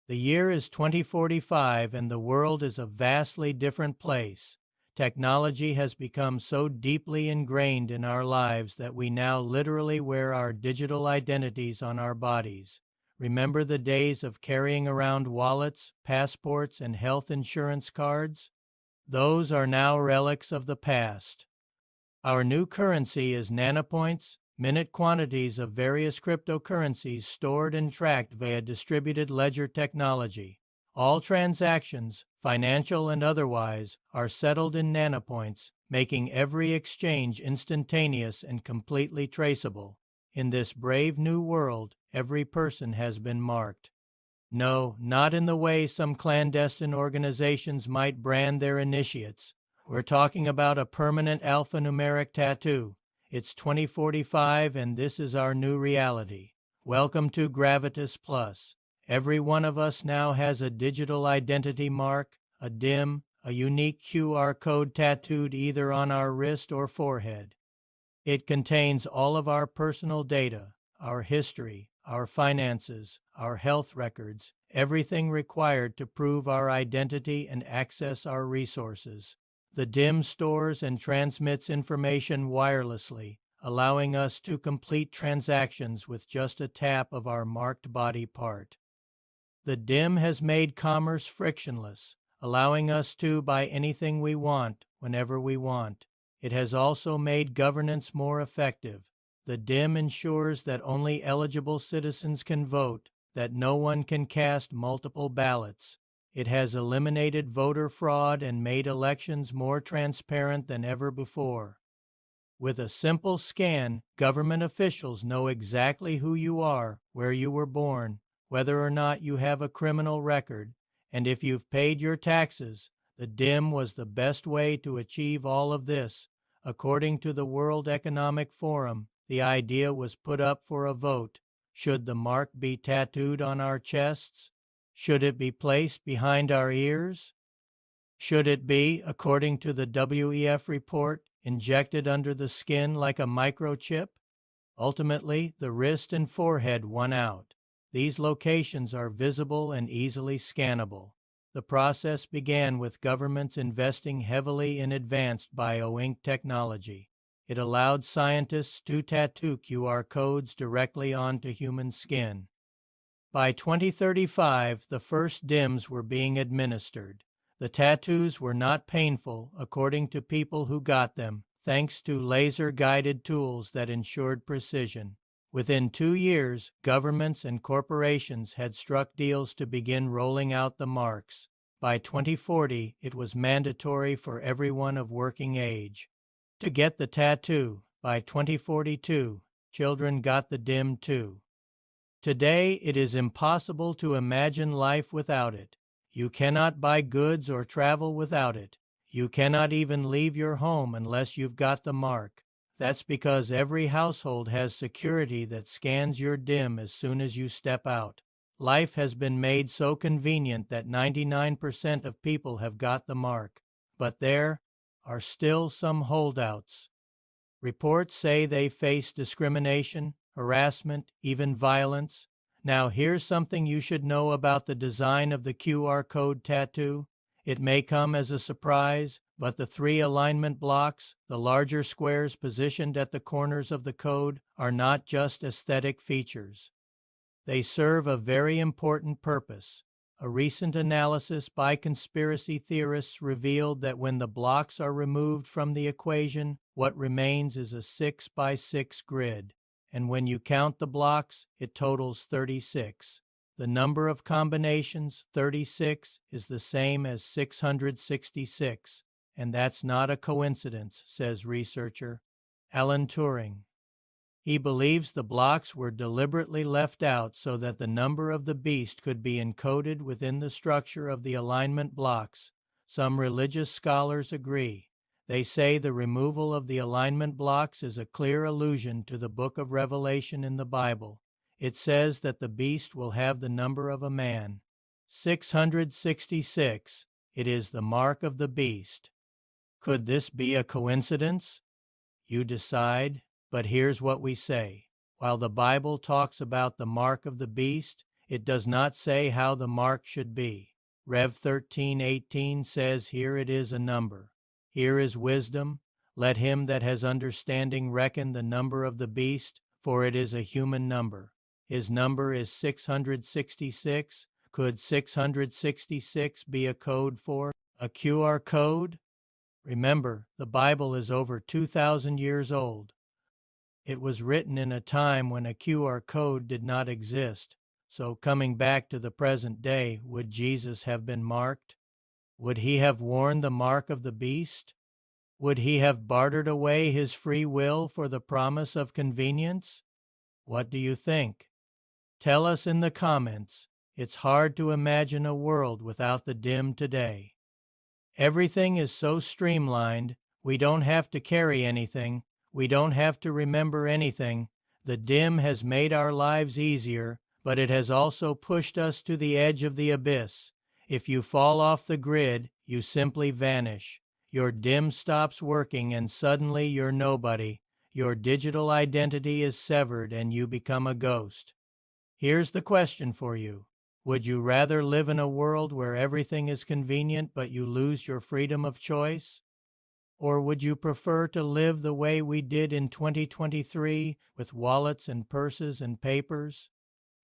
The year is 2045 and the world is a vastly different place. Technology has become so deeply ingrained in our lives that we now literally wear our digital identities on our bodies. Remember the days of carrying around wallets, passports, and health insurance cards? Those are now relics of the past. Our new currency is nanopoints, minute quantities of various cryptocurrencies stored and tracked via distributed ledger technology. All transactions, financial and otherwise, are settled in nanopoints, making every exchange instantaneous and completely traceable. In this brave new world, every person has been marked. No, not in the way some clandestine organizations might brand their initiates. We're talking about a permanent alphanumeric tattoo. It's 2045 and this is our new reality. Welcome to Gravitas Plus. Every one of us now has a digital identity mark, a DIM, a unique QR code tattooed either on our wrist or forehead. It contains all of our personal data, our history, our finances, our health records, everything required to prove our identity and access our resources. The DIM stores and transmits information wirelessly, allowing us to complete transactions with just a tap of our marked body part. The DIM has made commerce frictionless, allowing us to buy anything we want, whenever we want. It has also made governance more effective. The DIM ensures that only eligible citizens can vote, that no one can cast multiple ballots. It has eliminated voter fraud and made elections more transparent than ever before. With a simple scan, government officials know exactly who you are, where you were born, whether or not you have a criminal record, and if you've paid your taxes. The DIM was the best way to achieve all of this. According to the World Economic Forum, the idea was put up for a vote. Should the mark be tattooed on our chests? Should it be placed behind our ears? Should it be, according to the WEF report, injected under the skin like a microchip? Ultimately, the wrist and forehead won out. These locations are visible and easily scannable. The process began with governments investing heavily in advanced bioink technology. It allowed scientists to tattoo QR codes directly onto human skin. By 2035, the first DIMs were being administered. The tattoos were not painful, according to people who got them, thanks to laser-guided tools that ensured precision. Within 2 years, governments and corporations had struck deals to begin rolling out the marks. By 2040, it was mandatory for everyone of working age to get the tattoo. By 2042, children got the DIM too. Today, it is impossible to imagine life without it. You cannot buy goods or travel without it. You cannot even leave your home unless you've got the mark. That's because every household has security that scans your DIM as soon as you step out. Life has been made so convenient that 99% of people have got the mark. But there are still some holdouts. Reports say they face discrimination, harassment, even violence. Now here's something you should know about the design of the QR code tattoo. It may come as a surprise, but the 3 alignment blocks, the larger squares positioned at the corners of the code, are not just aesthetic features. They serve a very important purpose. A recent analysis by conspiracy theorists revealed that when the blocks are removed from the equation, what remains is a 6 by 6 grid. And when you count the blocks, it totals 36. The number of combinations, 36, is the same as 666. And that's not a coincidence, says researcher Alan Turing. He believes the blocks were deliberately left out so that the number of the beast could be encoded within the structure of the alignment blocks. Some religious scholars agree. They say the removal of the alignment blocks is a clear allusion to the book of Revelation in the Bible. It says that the beast will have the number of a man. 666. It is the mark of the beast. Could this be a coincidence? You decide, but here's what we say. While the Bible talks about the mark of the beast, It does not say how the mark should be. Rev 13:18 says, "Here it is a number. Here is wisdom. Let him that has understanding reckon the number of the beast, for it is a human number. His number is 666. Could 666 be a code for a QR code? Remember, the Bible is over 2,000 years old. It was written in a time when a QR code did not exist. So, coming back to the present day, would Jesus have been marked? Would he have worn the mark of the beast? Would he have bartered away his free will for the promise of convenience? What do you think? Tell us in the comments. It's hard to imagine a world without the dim today. Everything is so streamlined, we don't have to carry anything, we don't have to remember anything. The dim has made our lives easier, but it has also pushed us to the edge of the abyss. If you fall off the grid, you simply vanish. Your dim stops working and suddenly you're nobody. Your digital identity is severed and you become a ghost. Here's the question for you. Would you rather live in a world where everything is convenient but you lose your freedom of choice? Or would you prefer to live the way we did in 2023 with wallets and purses and papers?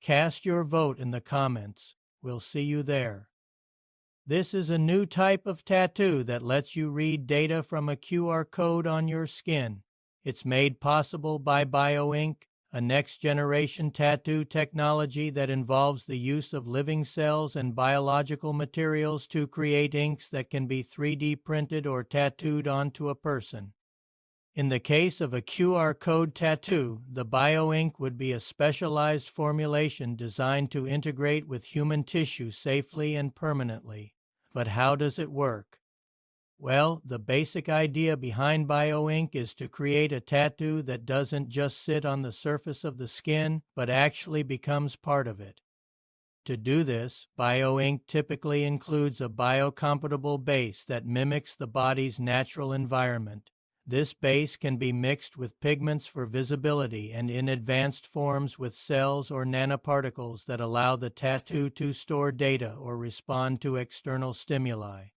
Cast your vote in the comments. We'll see you there. This is a new type of tattoo that lets you read data from a QR code on your skin. It's made possible by BioInk, a next-generation tattoo technology that involves the use of living cells and biological materials to create inks that can be 3D printed or tattooed onto a person. In the case of a QR code tattoo, the BioInk would be a specialized formulation designed to integrate with human tissue safely and permanently. But how does it work? Well, the basic idea behind BioInk is to create a tattoo that doesn't just sit on the surface of the skin, but actually becomes part of it. To do this, BioInk typically includes a biocompatible base that mimics the body's natural environment. This base can be mixed with pigments for visibility and in advanced forms with cells or nanoparticles that allow the tattoo to store data or respond to external stimuli.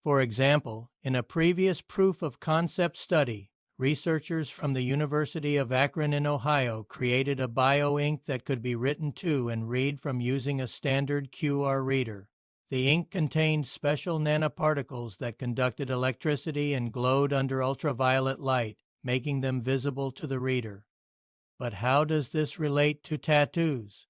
For example, in a previous proof of concept study, researchers from the University of Akron in Ohio created a BioInk that could be written to and read from using a standard QR reader. The ink contained special nanoparticles that conducted electricity and glowed under ultraviolet light, making them visible to the reader. But how does this relate to tattoos?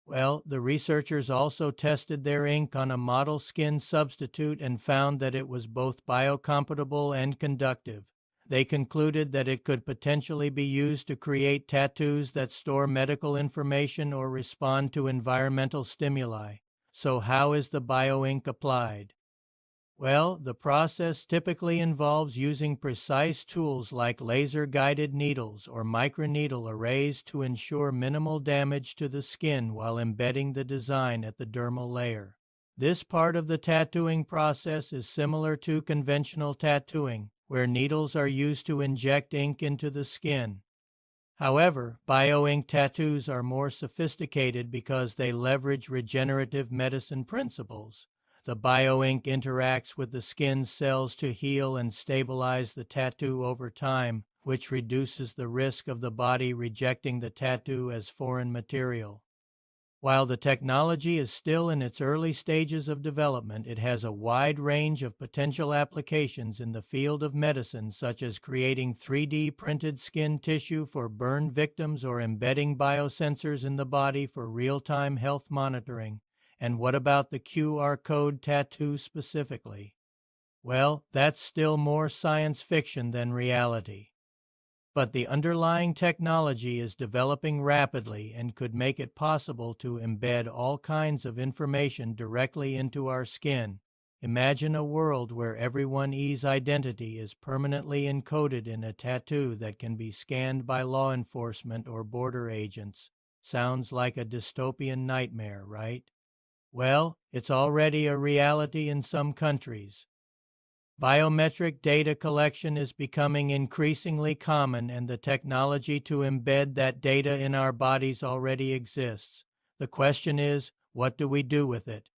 Well, the researchers also tested their ink on a model skin substitute and found that it was both biocompatible and conductive. They concluded that it could potentially be used to create tattoos that store medical information or respond to environmental stimuli. So how is the BioInk applied? Well, the process typically involves using precise tools like laser-guided needles or microneedle arrays to ensure minimal damage to the skin while embedding the design at the dermal layer. This part of the tattooing process is similar to conventional tattooing, where needles are used to inject ink into the skin. However, BioInk tattoos are more sophisticated because they leverage regenerative medicine principles. The BioInk interacts with the skin cells to heal and stabilize the tattoo over time, which reduces the risk of the body rejecting the tattoo as foreign material. While the technology is still in its early stages of development, it has a wide range of potential applications in the field of medicine, such as creating 3D printed skin tissue for burn victims or embedding biosensors in the body for real-time health monitoring. And what about the QR code tattoo specifically? Well, that's still more science fiction than reality. But the underlying technology is developing rapidly and could make it possible to embed all kinds of information directly into our skin. Imagine a world where everyone's identity is permanently encoded in a tattoo that can be scanned by law enforcement or border agents. Sounds like a dystopian nightmare, right? Well, it's already a reality in some countries. Biometric data collection is becoming increasingly common, and the technology to embed that data in our bodies already exists. The question is, what do we do with it?